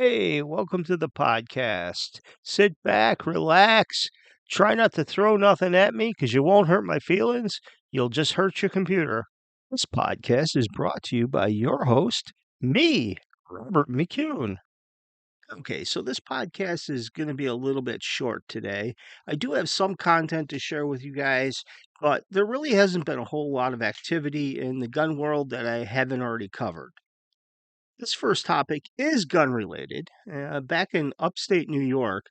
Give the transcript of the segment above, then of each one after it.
Hey, welcome to the podcast. Sit back, relax. Try not to throw nothing at me because you won't hurt my feelings. You'll just hurt your computer. This podcast is brought to you by your host, me, Robert McCune. Okay, so this podcast is going to be a little bit short today. I do have some content to share with you guys, but there really hasn't been a whole lot of activity in the gun world that I haven't already covered. This first topic is gun related. Back in upstate New York,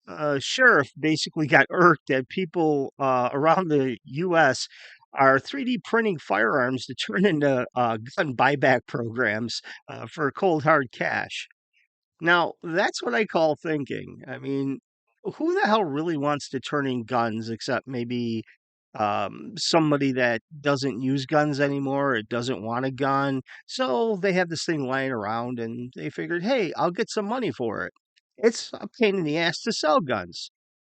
a sheriff basically got irked that people around the U.S. are 3D printing firearms to turn into gun buyback programs for cold hard cash. Now, that's what I call thinking. I mean, who the hell really wants to turn in guns except maybe somebody that doesn't use guns anymore, it doesn't want a gun. So they have this thing lying around and they figured, hey, I'll get some money for it. It's a pain in the ass to sell guns.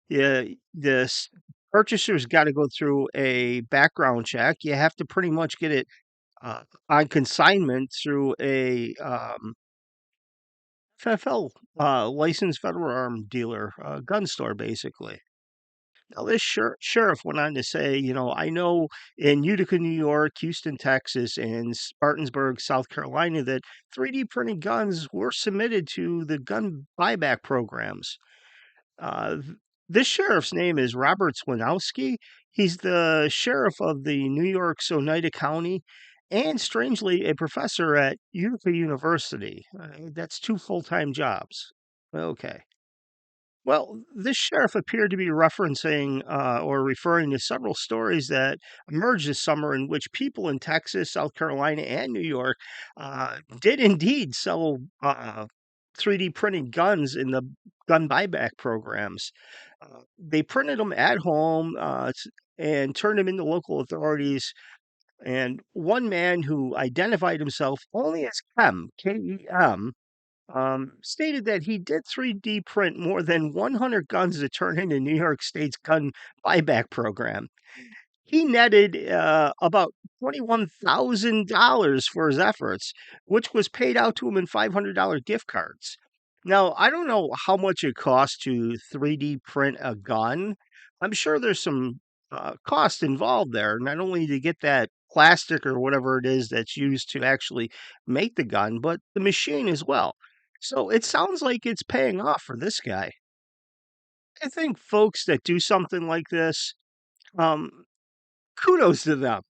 Yeah, this purchaser's got to go through a background check. You have to pretty much get it on consignment through a FFL, licensed federal arm dealer, gun store, basically. Now, this sheriff went on to say, I know in Utica, New York, Houston, Texas, and Spartanburg, South Carolina, that 3D printed guns were submitted to the gun buyback programs. This sheriff's name is Robert Swinowski. He's the sheriff of the New York Oneida County and, strangely, a professor at Utica University. That's two full time jobs. Okay. Well, this sheriff appeared to be referencing or referring to several stories that emerged this summer in which people in Texas, South Carolina, and New York did indeed sell 3D printed guns in the gun buyback programs. They printed them at home and turned them into local authorities. And one man who identified himself only as Kem, Kem, stated that he did 3D print more than 100 guns to turn into New York State's gun buyback program. He netted about $21,000 for his efforts, which was paid out to him in $500 gift cards. Now, I don't know how much it costs to 3D print a gun. I'm sure there's some cost involved there, not only to get that plastic or whatever it is that's used to actually make the gun, but the machine as well. So it sounds like it's paying off for this guy. I think folks that do something like this, um, kudos to them.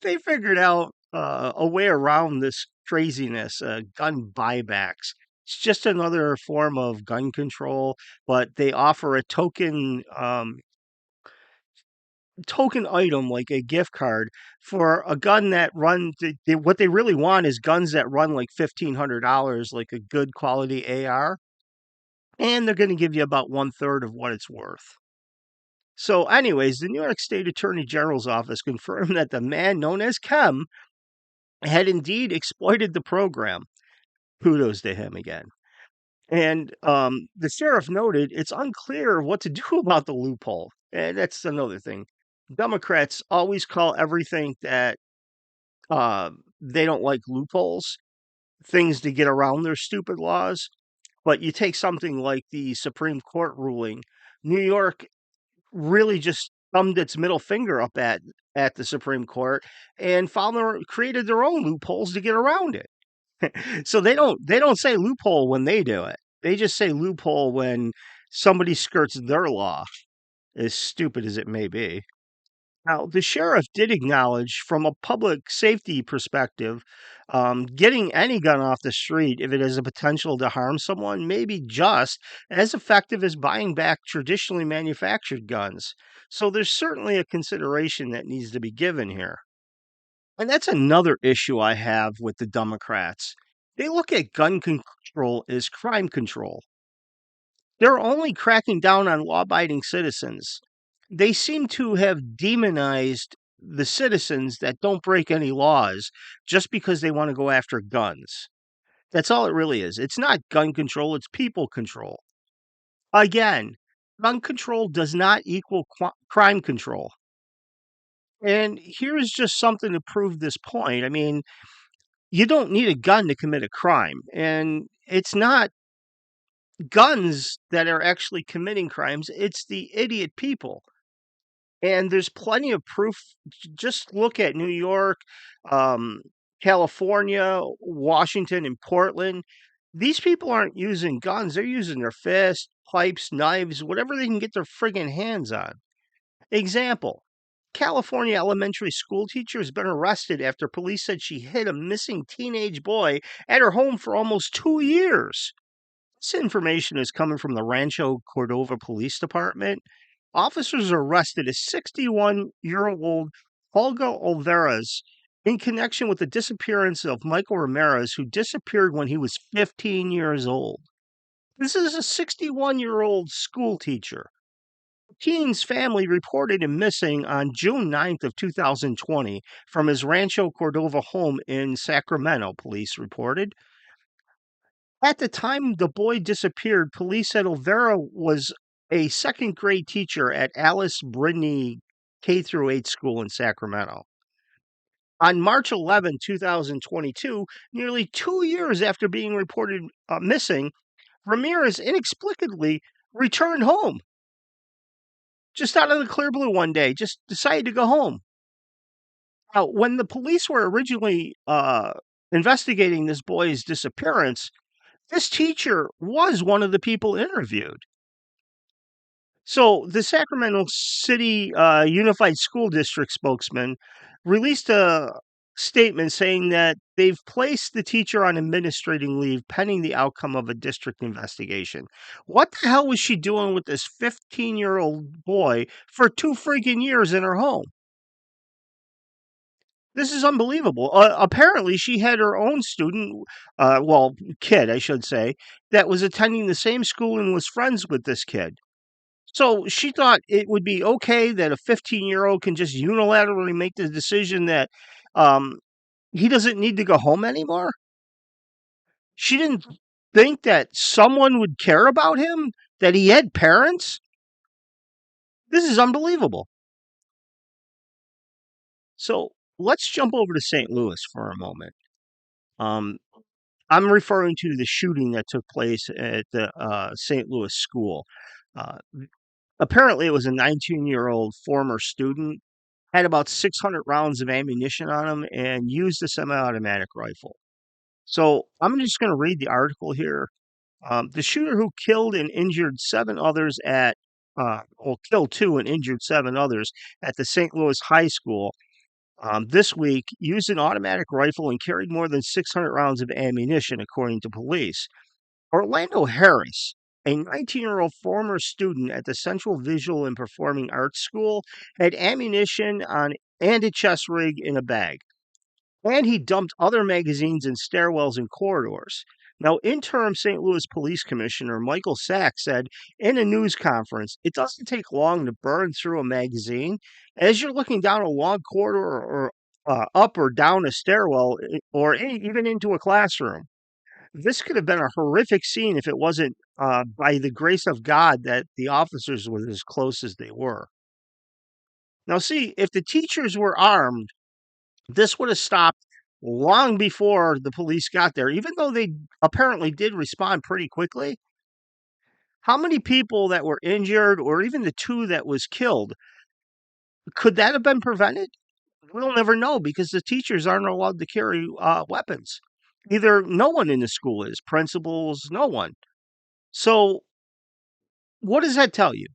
They figured out a way around this craziness, gun buybacks. It's just another form of gun control, but they offer a token item like a gift card for a gun that runs. What they really want is guns that run like $1,500, like a good quality AR, and they're going to give you about one third of what it's worth. So, anyways, the New York State Attorney General's office confirmed that the man known as Kem had indeed exploited the program. Kudos to him again. And the sheriff noted it's unclear what to do about the loophole. And that's another thing. Democrats always call everything that they don't like loopholes, things to get around their stupid laws. But you take something like the Supreme Court ruling, New York really just thumbed its middle finger up at the Supreme Court and created their own loopholes to get around it. So they don't say loophole when they do it. They just say loophole when somebody skirts their law, as stupid as it may be. Now, the sheriff did acknowledge from a public safety perspective, getting any gun off the street, if it has a potential to harm someone, may be just as effective as buying back traditionally manufactured guns. So there's certainly a consideration that needs to be given here. And that's another issue I have with the Democrats. They look at gun control as crime control. They're only cracking down on law abiding citizens. They seem to have demonized the citizens that don't break any laws just because they want to go after guns. That's all it really is. It's not gun control, it's people control. Again, gun control does not equal crime control. And here's just something to prove this point. I mean, you don't need a gun to commit a crime. And it's not guns that are actually committing crimes. It's the idiot people. And there's plenty of proof. Just look at New York, um, California, Washington, and Portland. These people aren't using guns. They're using their fists, pipes, knives, whatever they can get their friggin' hands on. Example: California elementary school teacher has been arrested after police said she hid a missing teenage boy at her home for almost 2 years. This information is coming from the Rancho Cordova Police Department. Officers arrested a 61-year-old Olga Olveras in connection with the disappearance of Michael Ramirez, who disappeared when he was 15 years old. This is a 61-year-old school teacher. The teen's family reported him missing on June 9th of 2020 from his Rancho Cordova home in Sacramento, police reported. At the time the boy disappeared, police said Olvera was a second grade teacher at Alice Brittany K through 8 school in Sacramento. On March 11, 2022, nearly 2 years after being reported missing, Ramirez inexplicably returned home. Just out of the clear blue one day, just decided to go home. Now, when the police were originally investigating this boy's disappearance, this teacher was one of the people interviewed. So the Sacramento City Unified School District spokesman released a statement saying that they've placed the teacher on administrative leave pending the outcome of a district investigation. What the hell was she doing with this 15-year-old boy for 2 freaking years in her home? This is unbelievable. Apparently, she had her own student, kid, I should say, that was attending the same school and was friends with this kid. So she thought it would be okay that a 15-year-old can just unilaterally make the decision that um, he doesn't need to go home anymore. She didn't think that someone would care about him, that he had parents. This is unbelievable. So let's jump over to St. Louis for a moment. Um, I'm referring to the shooting that took place at the St. Louis school. Uh, Apparently, it was a 19-year-old former student, had about 600 rounds of ammunition on him, and used a semi-automatic rifle. So I'm just going to read the article here. The shooter who killed and injured seven others killed two and injured seven others at the St. Louis High School this week used an automatic rifle and carried more than 600 rounds of ammunition, according to police. Orlando Harris, a 19-year-old former student at the Central Visual and Performing Arts School, had ammunition on and a chest rig in a bag. And he dumped other magazines in stairwells and corridors. Now, interim St. Louis Police Commissioner Michael Sachs said in a news conference, it doesn't take long to burn through a magazine. As you're looking down a long corridor or up or down a stairwell or even into a classroom. This could have been a horrific scene if it wasn't by the grace of God that the officers were as close as they were. Now, see, if the teachers were armed, this would have stopped long before the police got there, even though they apparently did respond pretty quickly. How many people that were injured, or even the two that was killed, could that have been prevented? We'll never know because the teachers aren't allowed to carry weapons. Either no one in the school is, principals, no one. So what does that tell you?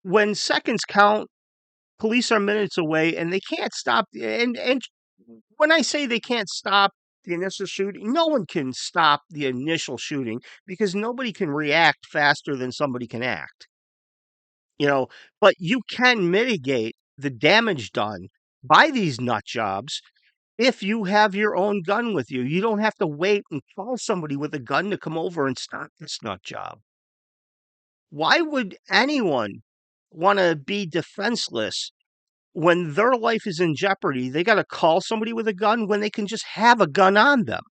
When seconds count, police are minutes away and they can't stop. And when I say they can't stop the initial shooting, no one can stop the initial shooting because nobody can react faster than somebody can act. You know, but you can mitigate the damage done by these nut jobs if you have your own gun with you. You don't have to wait and call somebody with a gun to come over and stop this nut job. Why would anyone want to be defenseless when their life is in jeopardy? They got to call somebody with a gun when they can just have a gun on them.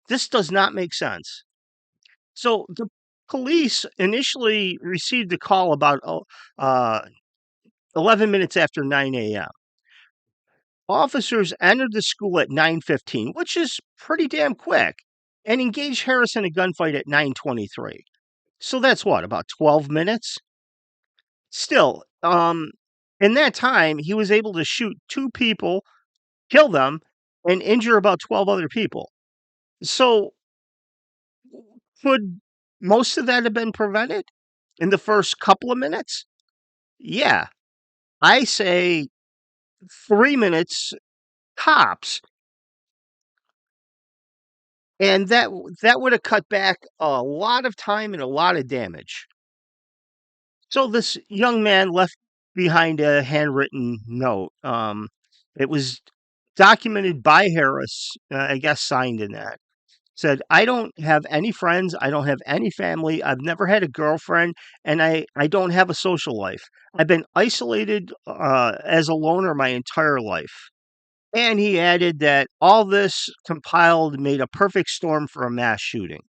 This does not make sense. So the police initially received a call about 11 minutes after 9 a.m. Officers entered the school at 9:15, which is pretty damn quick. and engaged Harris in a gunfight at 9:23. So that's what, about 12 minutes? Still, in that time, he was able to shoot two people, kill them, and injure about 12 other people. So could most of that have been prevented in the first couple of minutes? Yeah. I say 3 minutes tops. And that would have cut back a lot of time and a lot of damage. So this young man left behind a handwritten note. It was documented by Harris, I guess signed in that. Said, I don't have any friends. I don't have any family. I've never had a girlfriend, and I don't have a social life. I've been isolated as a loner my entire life. And he added that all this compiled made a perfect storm for a mass shooting.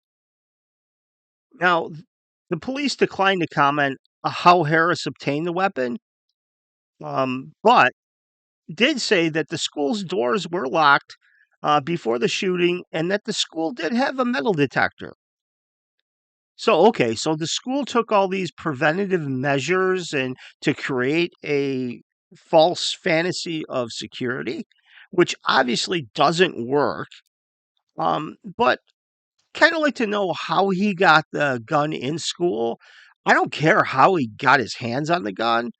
Now, the police declined to comment how Harris obtained the weapon, but did say that the school's doors were locked before the shooting and that the school did have a metal detector. So, okay, so the school took all these preventative measures and to create a false fantasy of security, which obviously doesn't work. But kind of like to know how he got the gun in school. I don't care how he got his hands on the gun,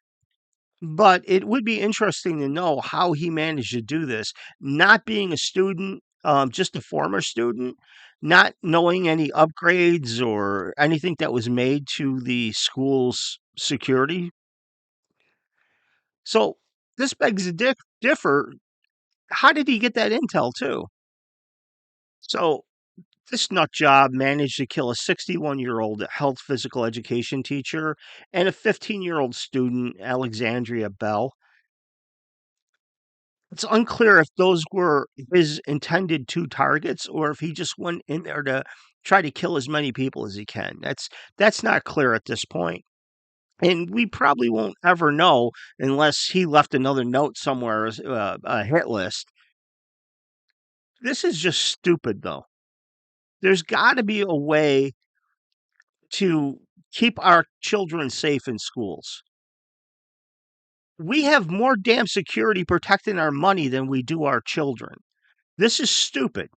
but it would be interesting to know how he managed to do this, not being a student, just a former student, not knowing any upgrades or anything that was made to the school's security. So this begs to differ. How did he get that intel too? So this nut job managed to kill a 61-year-old health physical education teacher and a 15-year-old student, Alexandria Bell. It's unclear if those were his intended two targets or if he just went in there to try to kill as many people as he can. That's not clear at this point. And we probably won't ever know unless he left another note somewhere, a hit list. This is just stupid, though. There's got to be a way to keep our children safe in schools. We have more damn security protecting our money than we do our children. This is stupid.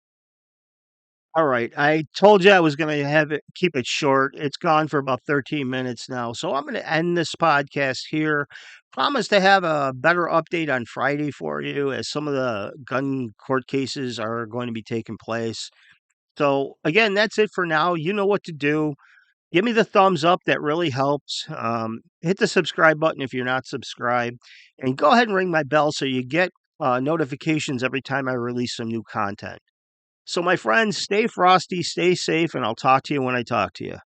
All right, I told you I was going to have it keep it short. It's gone for about 13 minutes now. So I'm going to end this podcast here. Promise to have a better update on Friday for you as some of the gun court cases are going to be taking place. So again, that's it for now. You know what to do. Give me the thumbs up. That really helps. Hit the subscribe button if you're not subscribed. And go ahead and ring my bell so you get notifications every time I release some new content. So, my friends, stay frosty, stay safe, and I'll talk to you when I talk to you.